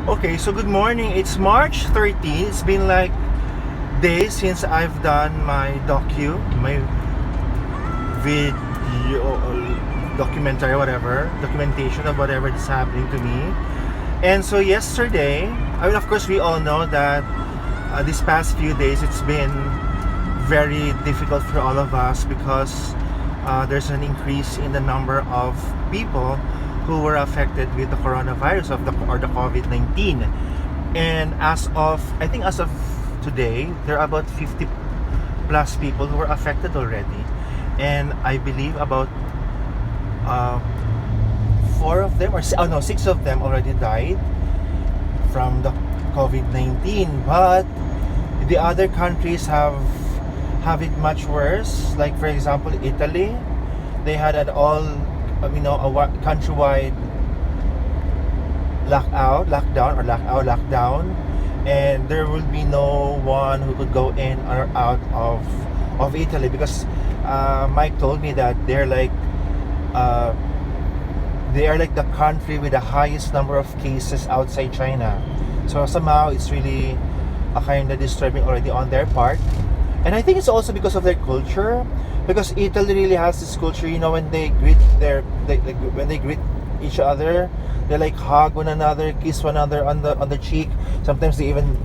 Okay, so good morning. It's March 13. It's been like days since I've done my video, documentary, whatever, documentation of whatever is happening to me. And so yesterday, I mean, of course, we all know that these past few days it's been very difficult for all of us because there's an increase in the number of people who were affected with the coronavirus or the COVID-19. And as of today, there are about 50 plus people who were affected already. And I believe about uh, four of them, oh no, six of them already died from the COVID-19. But the other countries have it much worse. Like for example, Italy, they had an all, countrywide lockdown, and there will be no one who could go in or out of Italy because Mike told me that uh, they are like the country with the highest number of cases outside China. So somehow it's really a kind of disturbing already on their part. And I think it's also because of their culture, because Italy really has this culture. When they greet when they greet each other, they like hug one another, kiss one another on the cheek. Sometimes they even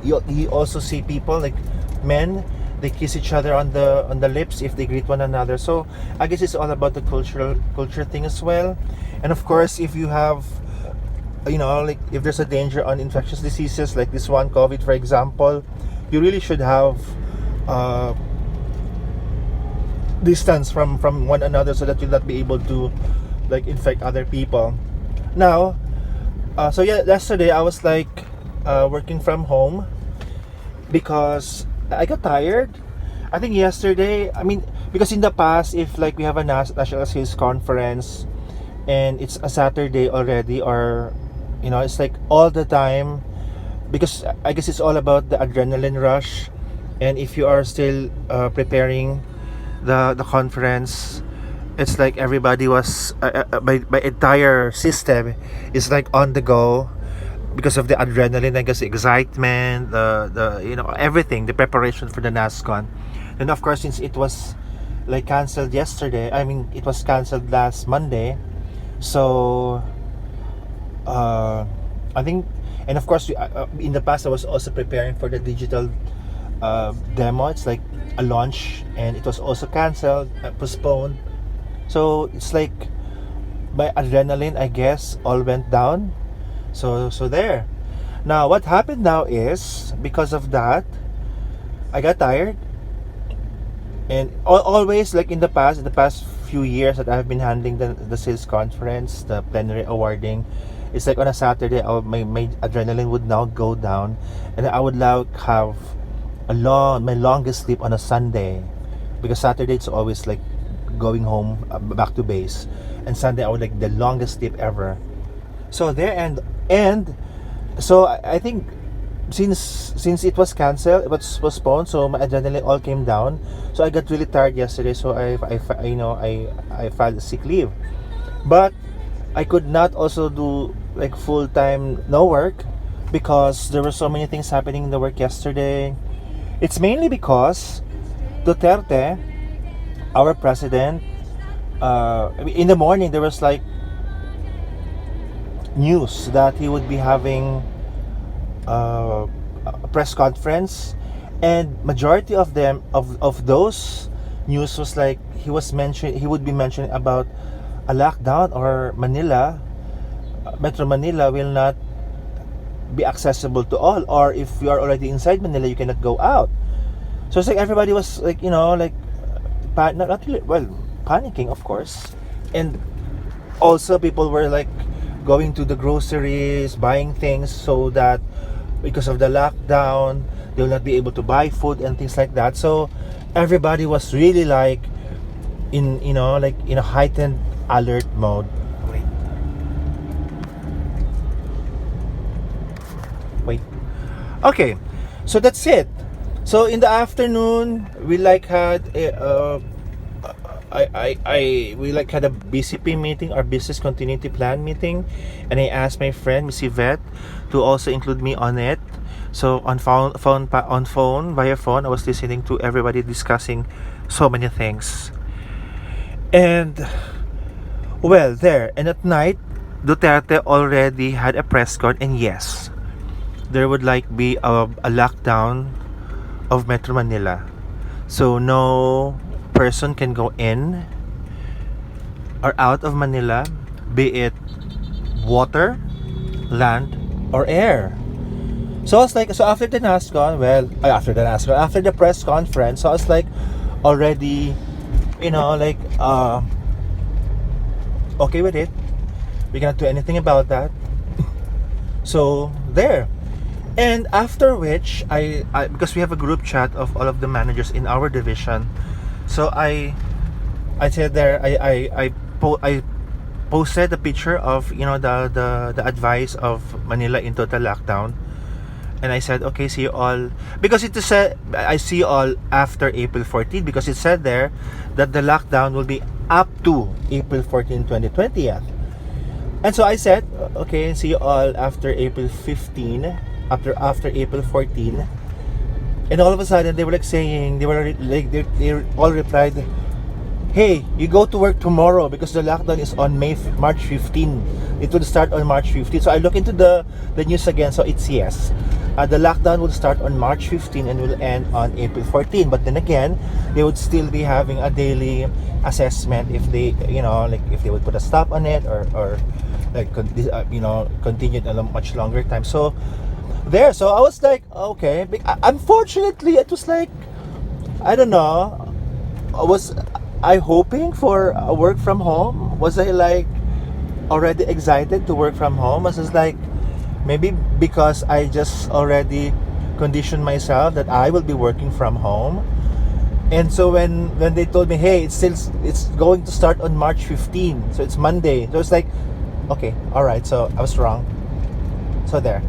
you also see people like men, they kiss each other on the lips if they greet one another. So I guess it's all about the culture thing as well. And of course, if you have, like if there's a danger on infectious diseases like this one COVID, for example, you really should have uh, distance from one another so that you'll not be able to like infect other people. Now, so yeah, yesterday I was like working from home because I got tired. I think yesterday, I mean, because in the past, if like we have a national sales conference and it's a Saturday already, or it's like all the time, because I guess it's all about the adrenaline rush. And if you are still preparing the conference, it's like everybody was my entire system is like on the go because of the adrenaline, I guess, excitement, the everything, the preparation for the NASCON. And of course, since it was like canceled yesterday, I mean it was canceled last Monday, so I think, and of course, in the past I was also preparing for the digital demo. It's like a launch, and it was also canceled, postponed. So it's like my adrenaline, I guess, all went down. So there. Now what happened now is, because of that, I got tired. And always, like in the past few years that I've been handling the sales conference, the plenary awarding, it's like on a Saturday, my adrenaline would now go down, and I would like have my longest sleep on a Sunday, because Saturday it's always like going home, back to base, and Sunday I would like the longest sleep ever. So there, and so I think since it was canceled, it was postponed, so my adrenaline all came down. So I got really tired yesterday, so I filed a sick leave. But I could not also do like full time no work because there were so many things happening in the work yesterday. It's mainly because Duterte, our president, in the morning there was like news that he would be having a press conference, and majority of them of those news was like he would be mentioning about a lockdown, or Metro Manila will not be accessible to all, or if you are already inside Manila you cannot go out. So it's like everybody was like, like not really, well, panicking, of course. And also people were like going to the groceries, buying things, so that because of the lockdown they will not be able to buy food and things like that. So everybody was really like in a heightened alert mode. Wait. Okay, so that's it. So in the afternoon we like had we like had a BCP meeting, our business continuity plan meeting, and I asked my friend Miss Yvette to also include me on it. So on phone via phone, I was listening to everybody discussing so many things. And well, there and at night, Duterte already had a press con, and yes, there would like be a lockdown of Metro Manila. So no person can go in or out of Manila, be it water, land, or air. So I was like, so after the NASCON, after the press conference, so I was like, already, like, okay with it. We cannot do anything about that. So there. And after which, I because we have a group chat of all of the managers in our division, so I said there, I posted a picture of the advice of Manila in total lockdown, and I said, okay, see you all, because it said I see you all after April 14, because it said there that the lockdown will be up to April 14, 2020. And so I said, okay, see you all after April 15, after April 14. And all of a sudden they were like saying, they all replied, hey, you go to work tomorrow because the lockdown is on March 15. It will start on March 15. So I look into the news again, so it's yes. The lockdown will start on March 15 and will end on April 14. But then again, they would still be having a daily assessment if they, if they would put a stop on it or like, continue a much longer time. So there, so I was like, okay. Unfortunately, it was like, I don't know, was I hoping for a work from home? Was I like already excited to work from home? I was like, maybe because I just already conditioned myself that I will be working from home. And so when they told me, hey, it's going to start on March 15, so it's Monday, so it's like, okay, all right, so I was wrong. So there.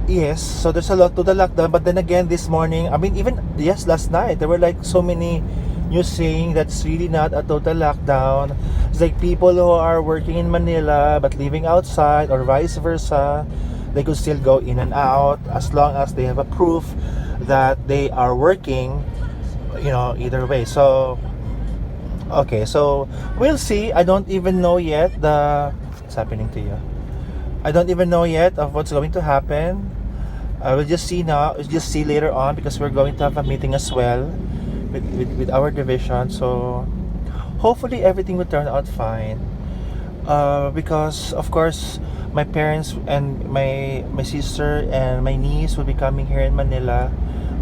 Yes, so there's a lot to the lockdown, but then again, this morning, even last night, there were like so many news saying that's really not a total lockdown. It's like people who are working in Manila but living outside, or vice versa, they could still go in and out as long as they have a proof that they are working, either way. So okay, so we'll see. I don't even know yet what's happening to you. I don't even know yet of what's going to happen. I will just see now. Just see later on, because we're going to have a meeting as well with our division. So hopefully everything will turn out fine. Because of course my parents and my sister and my niece will be coming here in Manila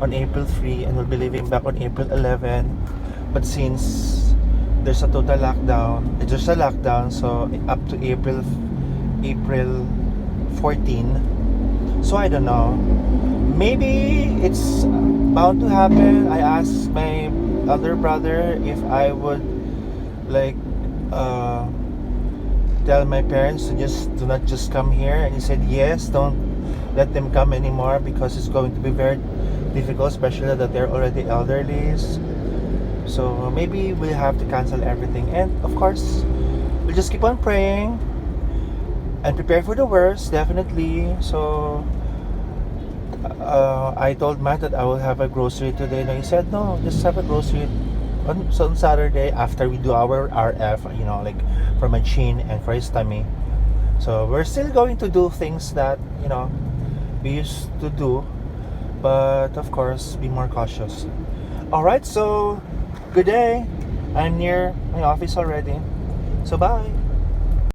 on April 3 and will be leaving back on April 11. But since there's a total lockdown, so up to April 14. So I don't know. Maybe it's bound to happen. I asked my other brother if I would like tell my parents to do not just come here, and he said yes, don't let them come anymore because it's going to be very difficult, especially that they're already elderly. So maybe we'll have to cancel everything, and of course we'll just keep on praying and prepare for the worst, definitely. So I told Matt that I will have a grocery today, and he said no, just have a grocery on Saturday after we do our RF, like for my chin and for his tummy. So we're still going to do things that we used to do, but of course be more cautious. Alright, so good day. I'm near my office already, so bye.